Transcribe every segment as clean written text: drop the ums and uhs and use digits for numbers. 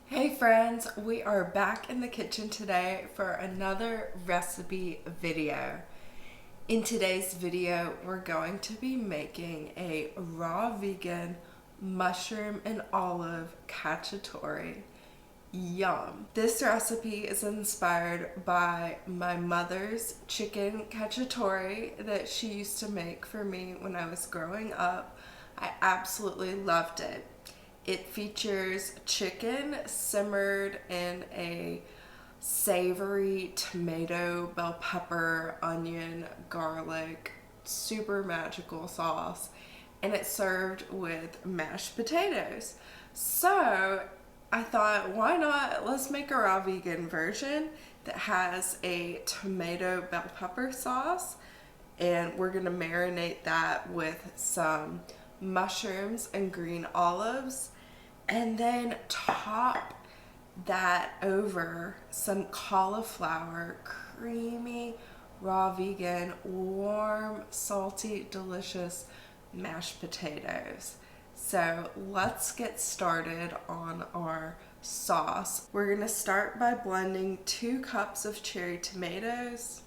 Hey friends, we are back in the kitchen today for another recipe video. In today's video, we're going to be making a raw vegan mushroom and olive cacciatore. Yum! This recipe is inspired by my mother's chicken cacciatore that she used to make for me when I was growing up. I absolutely loved it. It features chicken simmered in a savory tomato, bell pepper, onion, garlic, super magical sauce, and it's served with mashed potatoes. So I thought, why not? Let's make a raw vegan version that has a tomato bell pepper sauce, and we're gonna marinate that with some mushrooms and green olives, and then top that over some cauliflower, creamy, raw vegan, warm, salty, delicious mashed potatoes. So let's get started on our sauce. We're gonna start by blending 2 cups of cherry tomatoes,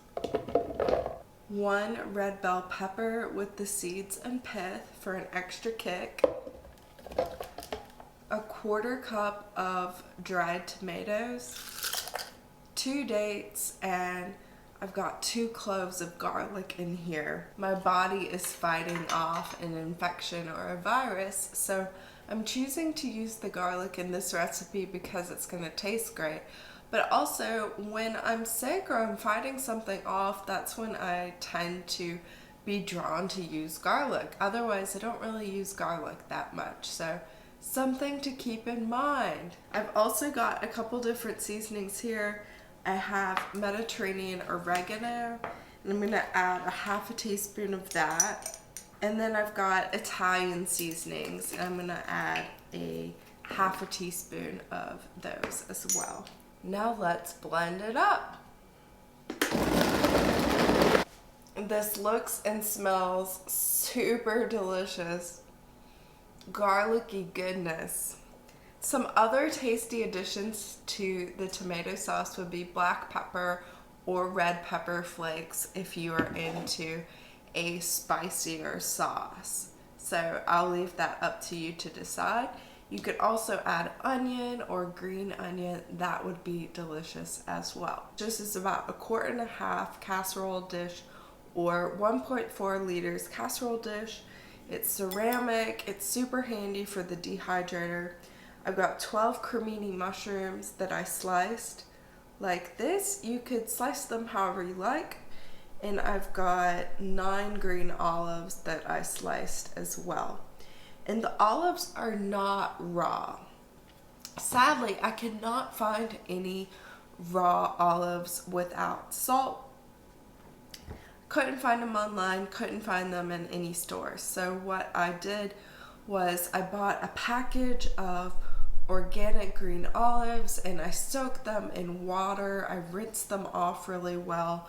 1 red bell pepper with the seeds and pith for an extra kick, a 1/4 cup of dried tomatoes, 2 dates, and I've got 2 cloves of garlic in here. My body is fighting off an infection or a virus, so I'm choosing to use the garlic in this recipe because it's going to taste great. But also, when I'm sick or I'm fighting something off, that's when I tend to be drawn to use garlic. Otherwise, I don't really use garlic that much. So something to keep in mind. I've also got a couple different seasonings here. I have Mediterranean oregano, and I'm gonna add a 1/2 teaspoon of that. And then I've got Italian seasonings, and I'm gonna add a 1/2 teaspoon of those as well. Now let's blend it up. This looks and smells super delicious. Garlicky goodness. Some other tasty additions to the tomato sauce would be black pepper or red pepper flakes if you are into a spicier sauce. So I'll leave that up to you to decide. You could also add onion or green onion. That would be delicious as well. This is about a 1/4 casserole dish or 1.4 liters casserole dish. It's ceramic, it's super handy for the dehydrator. I've got 12 cremini mushrooms that I sliced like this. You could slice them however you like. And I've got 9 green olives that I sliced as well. And the olives are not raw. Sadly, I cannot find any raw olives without salt. Couldn't find them online, couldn't find them in any stores. So what I did was I bought a package of organic green olives and I soaked them in water. I rinsed them off really well,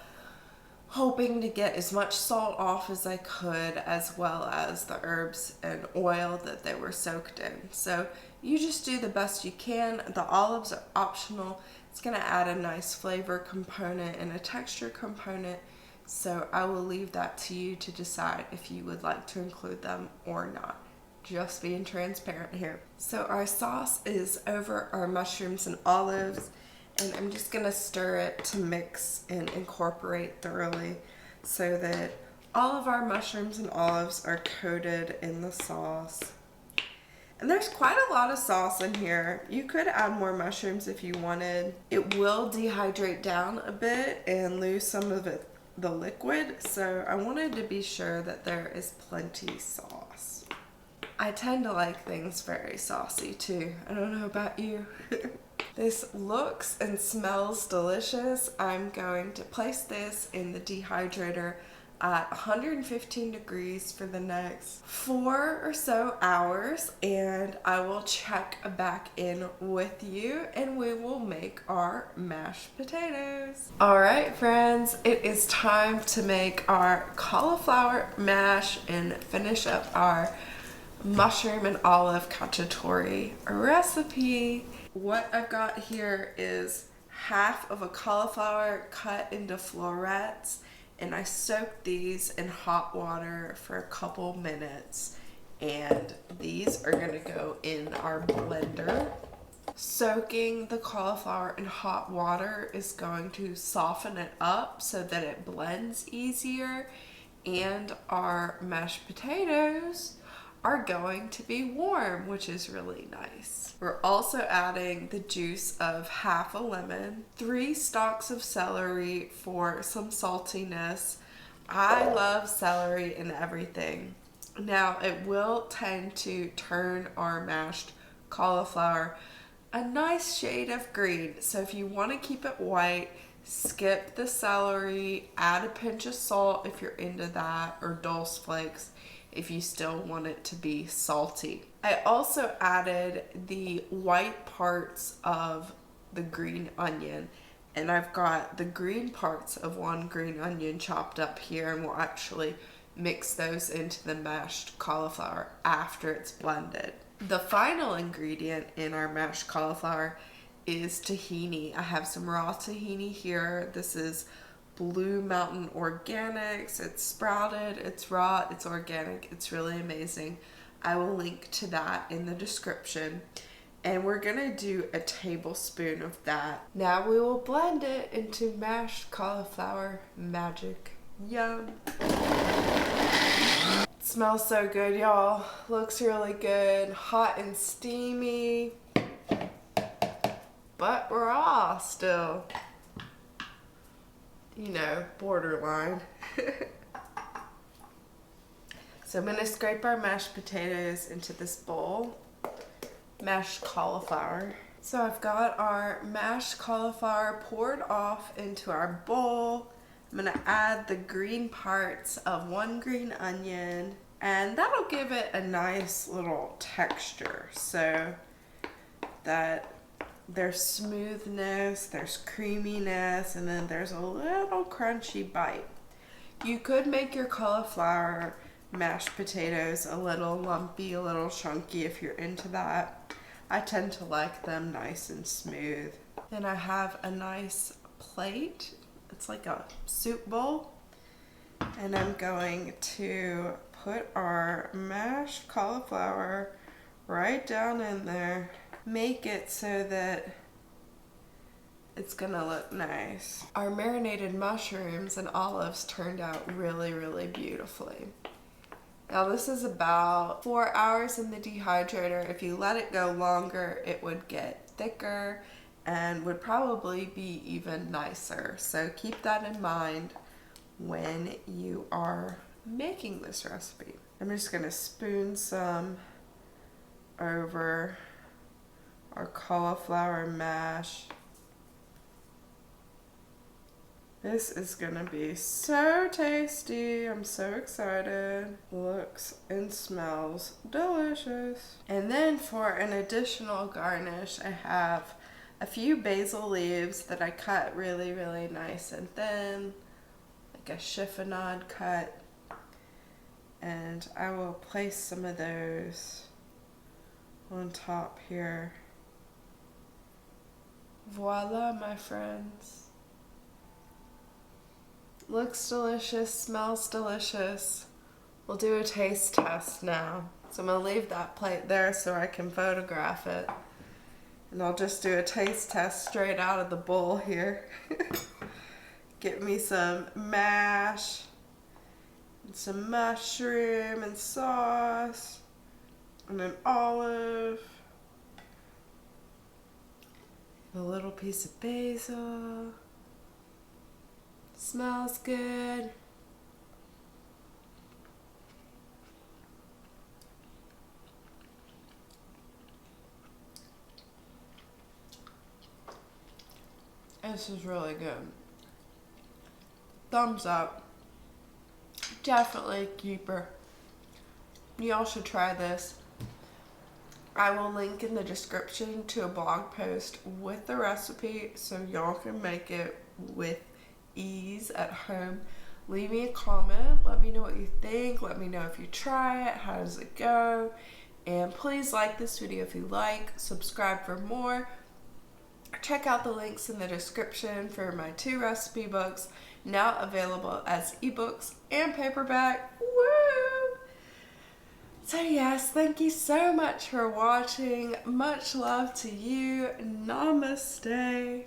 hoping to get as much salt off as I could, as well as the herbs and oil that they were soaked in. So you just do the best you can. The olives are optional. It's gonna add a nice flavor component and a texture component. So I will leave that to you to decide if you would like to include them or not. Just being transparent here. So our sauce is over our mushrooms and olives, and I'm just gonna stir it to mix and incorporate thoroughly so that all of our mushrooms and olives are coated in the sauce. And there's quite a lot of sauce in here. You could add more mushrooms if you wanted. It will dehydrate down a bit and lose some of the liquid, so I wanted to be sure that there is plenty sauce. I tend to like things very saucy too. I don't know about you. This looks and smells delicious. I'm going to place this in the dehydrator at 115 degrees for the next 4 or so hours, and I will check back in with you and we will make our mashed potatoes. All right, friends, it is time to make our cauliflower mash and finish up our mushroom and olive cacciatore recipe. What I've got here is half of a cauliflower cut into florets, and I soaked these in hot water for a couple minutes, and these are gonna go in our blender. Soaking the cauliflower in hot water is going to soften it up so that it blends easier, and our mashed potatoes are going to be warm, which is really nice. We're also adding the juice of half a lemon, 3 stalks of celery for some saltiness. I love celery in everything. Now, it will tend to turn our mashed cauliflower a nice shade of green, so if you want to keep it white, skip the celery, add a pinch of salt if you're into that, or dulse flakes if you still want it to be salty. I also added the white parts of the green onion, and I've got the green parts of 1 green onion chopped up here, and we'll actually mix those into the mashed cauliflower after it's blended. The final ingredient in our mashed cauliflower is tahini. I have some raw tahini here. This is Blue Mountain Organics. It's sprouted, it's raw, it's organic, it's really amazing. I will link to that in the description. And we're gonna do a tablespoon of that. Now we will blend it into mashed cauliflower magic. Yum. It smells so good, y'all. Looks really good. Hot and steamy. But raw still. You know, borderline. So I'm gonna scrape our mashed potatoes into this bowl. Mashed cauliflower. So I've got our mashed cauliflower poured off into our bowl. I'm gonna add the green parts of 1 green onion, and that'll give it a nice little texture so that there's smoothness, there's creaminess, and then there's a little crunchy bite. You could make your cauliflower mashed potatoes a little lumpy, a little chunky if you're into that. I tend to like them nice and smooth. Then I have a nice plate. It's like a soup bowl. And I'm going to put our mashed cauliflower right down in there. Make it so that it's gonna look nice. Our marinated mushrooms and olives turned out really, really beautifully. Now this is about 4 hours in the dehydrator. If you let it go longer, it would get thicker and would probably be even nicer. So keep that in mind when you are making this recipe. I'm just gonna spoon some over our cauliflower mash. This is gonna be so tasty. I'm so excited. Looks and smells delicious. And then for an additional garnish, I have a few basil leaves that I cut really, really nice and thin, like a chiffonade cut. And I will place some of those on top here. Voila, my friends. Looks delicious, smells delicious. We'll do a taste test now. So I'm gonna leave that plate there so I can photograph it. And I'll just do a taste test straight out of the bowl here. Get me some mash, and some mushroom and sauce, and an olive, a little piece of basil. Smells good. This is really good. Thumbs up. Definitely a keeper. Y'all should try this. I will link in the description to a blog post with the recipe so y'all can make it with ease at home. Leave me a comment. Let me know what you think. Let me know if you try it. How does it go? And please like this video if you like. Subscribe for more. check out the links in the description for my 2 recipe books, now available as ebooks and paperback. Woo! So yes, thank you so much for watching. Much love to you. Namaste.